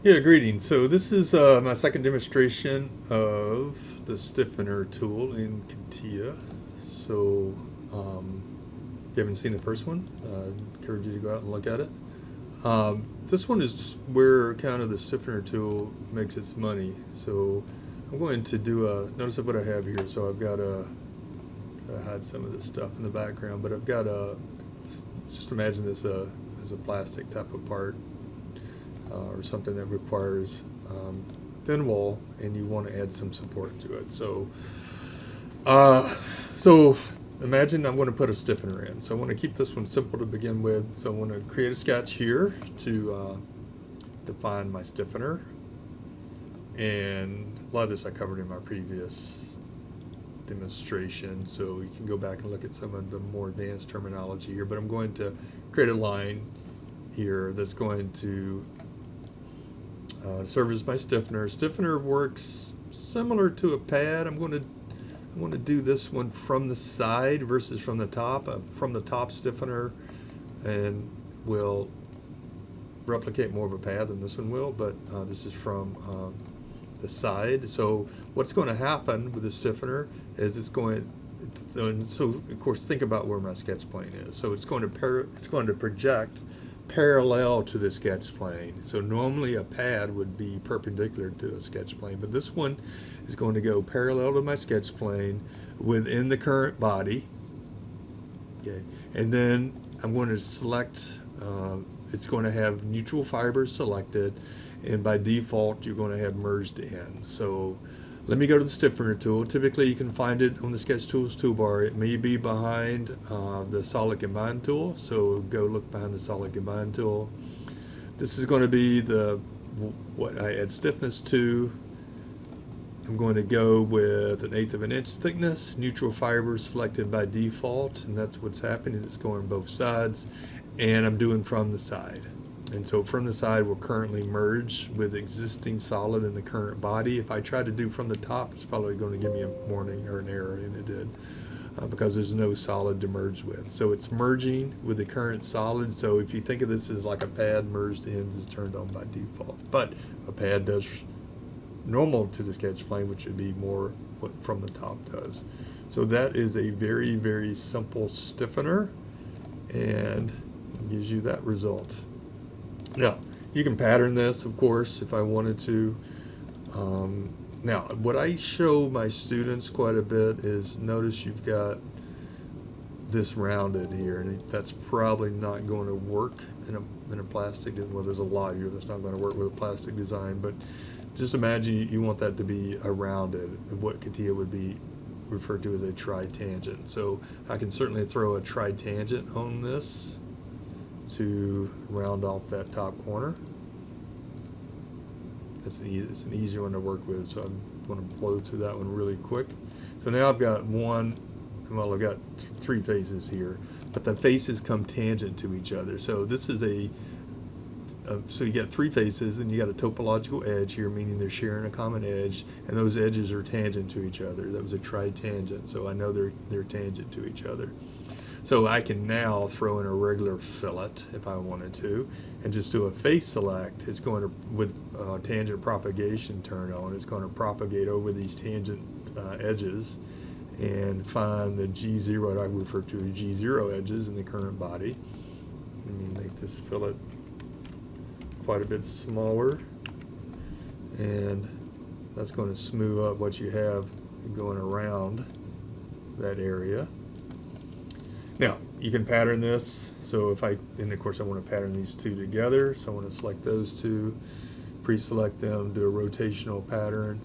Yeah, greetings. So this is my second demonstration of the stiffener tool in CATIA. So if you haven't seen the first one, I encourage you to go out and look at it. This one is where kind of the stiffener tool makes its money. So I'm going to do notice of what I have here. So I've got I hide some of this stuff in the background, but I've got just imagine this as a plastic type of part or something that requires thin wall, and you want to add some support to it. So imagine I'm going to put a stiffener in. So I want to keep this one simple to begin with. So I want to create a sketch here to define my stiffener. And a lot of this I covered in my previous demonstration, so you can go back and look at some of the more advanced terminology here. But I'm going to create a line here that's going to serve as my stiffener. Stiffener works similar to a pad. I want to do this one from the side versus from the top. From the top stiffener and will replicate more of a pad than this one will, but this is from the side. So what's going to happen with the stiffener is it's going so of course think about where my sketch plane is. So it's going to project parallel to the sketch plane. So normally a pad would be perpendicular to a sketch plane, but this one is going to go parallel to my sketch plane within the current body. Okay, and then I'm going to select, it's going to have neutral fibers selected, and by default you're going to have merged in. So let me go to the stiffener tool. Typically you can find it on the sketch tools toolbar. It may be behind the solid combine tool, so go look behind the solid combine tool. This is going to be what I add stiffness to. I'm going to go with 1/8 of an inch thickness, neutral fibers selected by default, and that's what's happening. It's going both sides, and I'm doing from the side. And so from the side will currently merge with existing solid in the current body. If I try to do from the top, it's probably going to give me a warning or an error, and it did, because there's no solid to merge with. So it's merging with the current solid. So if you think of this as like a pad, merged ends is turned on by default. But a pad does normal to the sketch plane, which would be more what from the top does. So that is a very, very simple stiffener, and it gives you that result. Now, you can pattern this, of course, if I wanted to. Now, what I show my students quite a bit is, notice you've got this rounded here, and that's probably not going to work in a plastic. Well, there's a lot here that's not going to work with a plastic design, but just imagine you want that to be a rounded, what CATIA would be referred to as a tritangent. So I can certainly throw a tritangent on this to round off that top corner. It's an easier one to work with, so I'm going to blow through that one really quick. So now I've got I've got 3 faces here, but the faces come tangent to each other. So this is so you got 3 faces, and you got a topological edge here, meaning they're sharing a common edge, and those edges are tangent to each other. That was a tritangent, so I know they're tangent to each other. So I can now throw in a regular fillet if I wanted to, and just do a face select. It's going to, with tangent propagation turned on, it's going to propagate over these tangent edges and find the G0, I refer to as G0 edges in the current body. Let me make this fillet quite a bit smaller, and that's going to smooth up what you have going around that area. Now, you can pattern this, so and of course I want to pattern these 2 together, so I want to select those 2, pre-select them, do a rotational pattern,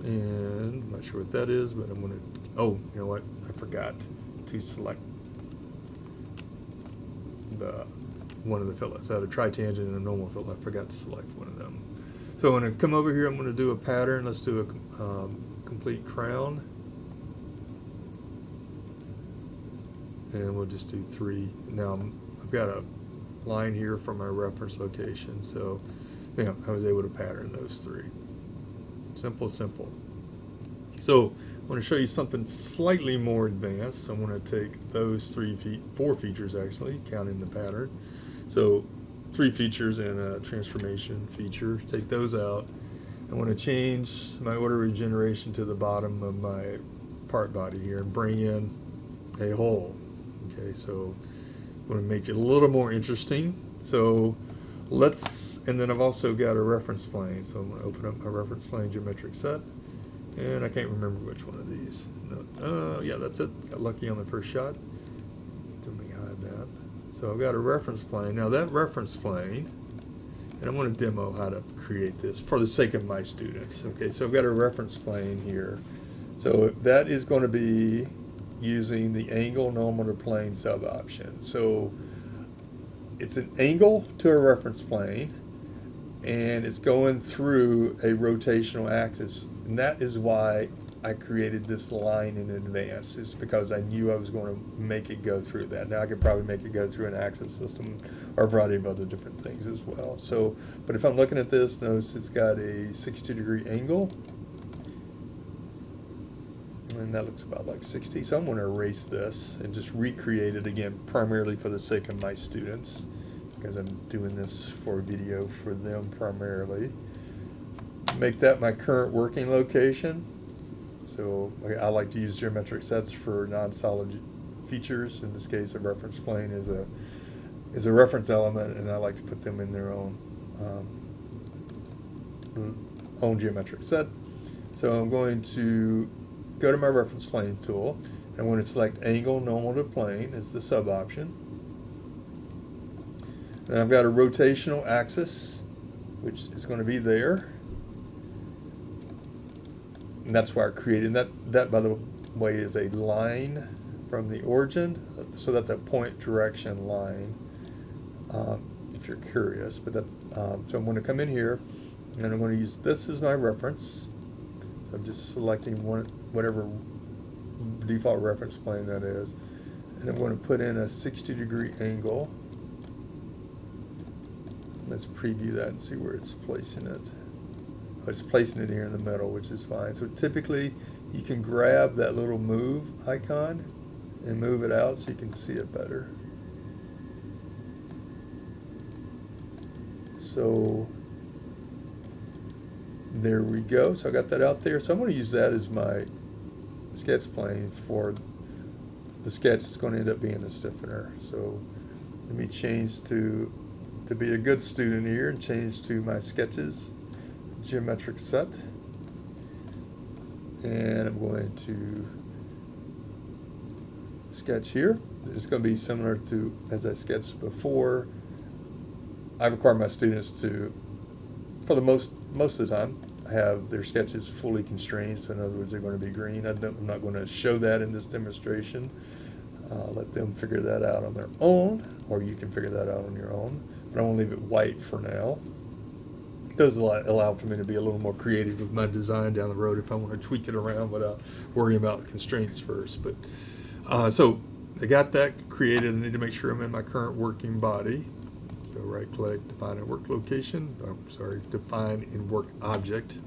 and I'm not sure what that is, but I'm going to, oh, you know what, I forgot to select one of the fillets. I had a tritangent and a normal fillet, I forgot to select one of them. So I'm going to come over here, I'm going to do a pattern. Let's do a complete crown, and we'll just do 3. Now I've got a line here from my reference location, so I was able to pattern those 3. Simple. So I want to show you something slightly more advanced. So I'm going to take those four features actually, counting the pattern. So 3 features and a transformation feature. Take those out. I want to change my order regeneration to the bottom of my part body here and bring in a hole. Okay, so I'm going to make it a little more interesting. So and then I've also got a reference plane. So I'm going to open up my reference plane geometric set. And I can't remember which one of these. No, yeah, that's it. Got lucky on the first shot. Let me hide that. So I've got a reference plane. Now that reference plane, and I'm going to demo how to create this for the sake of my students. Okay, so I've got a reference plane here. So that is going to be using the angle normal to plane sub option. So it's an angle to a reference plane, and it's going through a rotational axis. And that is why I created this line in advance. It's because I knew I was going to make it go through that. Now I could probably make it go through an axis system or a variety of other different things as well. So, but if I'm looking at this, notice it's got a 60-degree angle. And that looks about like 60. So I'm going to erase this and just recreate it again, primarily for the sake of my students, because I'm doing this for video for them primarily. Make that my current working location. So I like to use geometric sets for non-solid features. In this case, a reference plane is a reference element, and I like to put them in their own geometric set. So I'm going to go to my reference plane tool, and when it's select angle normal to plane is the sub option. Then I've got a rotational axis, which is going to be there. And that's why I created that, by the way, is a line from the origin. So that's a point direction line, if you're curious. But that's so I'm going to come in here, and I'm going to use this as my reference. So I'm just selecting whatever default reference plane that is, and I'm going to put in a 60-degree angle. Let's preview that and see where it's placing it. It's placing it here in the middle, which is fine. So typically you can grab that little move icon and move it out so you can see it better. So there we go. So I got that out there. So I'm going to use that as my sketch plane for the sketch. It's going to end up being the stiffener. So let me change to be a good student here and change to my sketches geometric set, and I'm going to sketch here. It's going to be similar to as I sketched before. I require my students to, for the most of the time, have their sketches fully constrained. So in other words, they're going to be green. I'm not going to show that in this demonstration. Let them figure that out on their own, or you can figure that out on your own. But I'm going to leave it white for now. It does allow for me to be a little more creative with my design down the road if I want to tweak it around without worrying about constraints first. But so I got that created. I need to make sure I'm in my current working body. So right click, define in work location. Define in work object.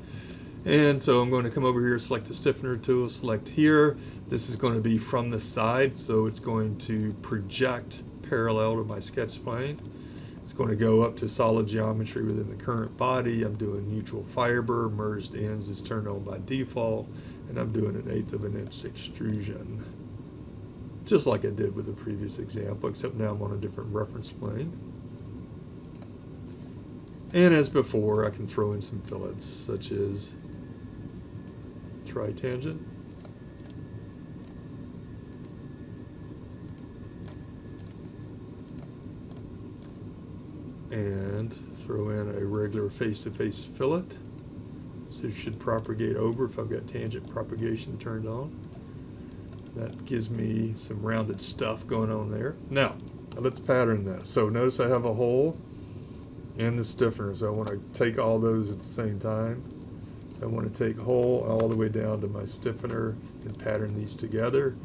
And so I'm going to come over here, select the stiffener tool, select here. This is going to be from the side, so it's going to project parallel to my sketch plane. It's going to go up to solid geometry within the current body. I'm doing neutral fiber, merged ends is turned on by default, and I'm doing 1/8 of an inch extrusion. Just like I did with the previous example, except now I'm on a different reference plane. And as before, I can throw in some fillets, such as Tritangent. And throw in a regular face-to-face fillet. So it should propagate over if I've got tangent propagation turned on. That gives me some rounded stuff going on there. Now, let's pattern this. So notice I have a hole in the stiffener, so I want to take all those at the same time. So I want to take hole all the way down to my stiffener and pattern these together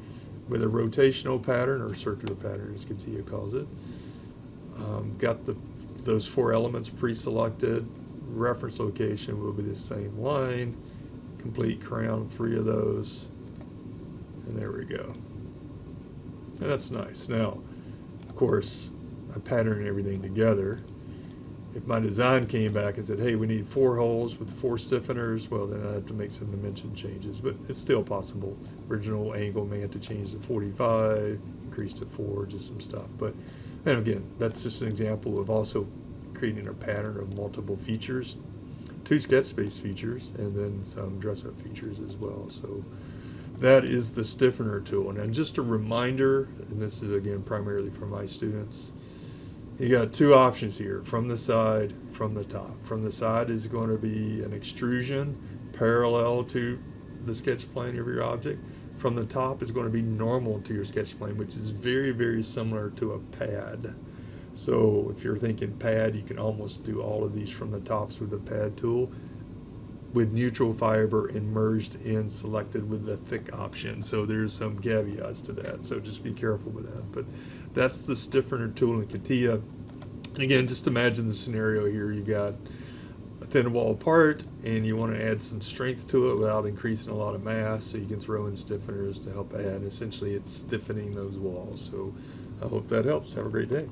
with a rotational pattern, or circular pattern as CATIA calls it. Got those 4 elements pre-selected. Reference location will be the same line, complete crown 3 of those, and there we go. And that's nice. Now, of course, I pattern everything together. If my design came back and said, hey, we need 4 holes with 4 stiffeners, well, then I'd have to make some dimension changes, but it's still possible. Original angle may have to change to 45, increase to 4, just some stuff. But, and again, that's just an example of also creating a pattern of multiple features, 2 sketch space features, and then some dress-up features as well. So that is the stiffener tool. And just a reminder, and this is again primarily for my students, you got 2 options here, from the side, from the top. From the side is going to be an extrusion parallel to the sketch plane of your object. From the top is going to be normal to your sketch plane, which is very, very similar to a pad. So if you're thinking pad, you can almost do all of these from the tops with the pad tool, with neutral fiber immersed in selected with the thick option. So there's some caveats to that, so just be careful with that. But that's the stiffener tool in CATIA. And again, just imagine the scenario here. You got a thin wall part and you want to add some strength to it without increasing a lot of mass, so you can throw in stiffeners to help add. Essentially, it's stiffening those walls. So I hope that helps. Have a great day.